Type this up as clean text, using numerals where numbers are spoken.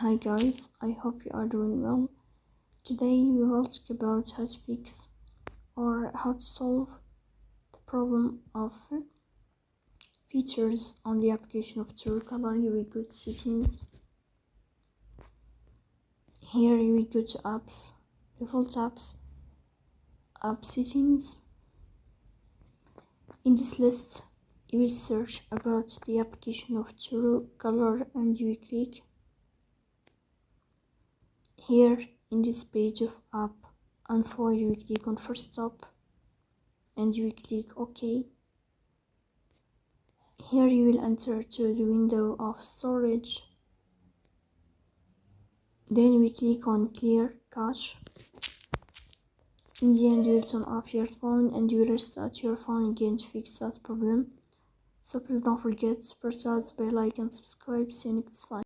Hi guys, I hope you are doing well. Today we will talk about how to fix or how to solve the problem of features on the application of Truecaller. You will go to settings. Here you will go to apps, default apps, app settings. In this list you will search about the application of Truecaller and you will click here in this page of app info. You will click on first stop and you will click OK. Here you will enter to the window of storage. Then we click on clear cache. In the end you will turn off your phone and you will restart your phone again to fix that problem. So please don't forget to press the bell icon and subscribe. See you next time.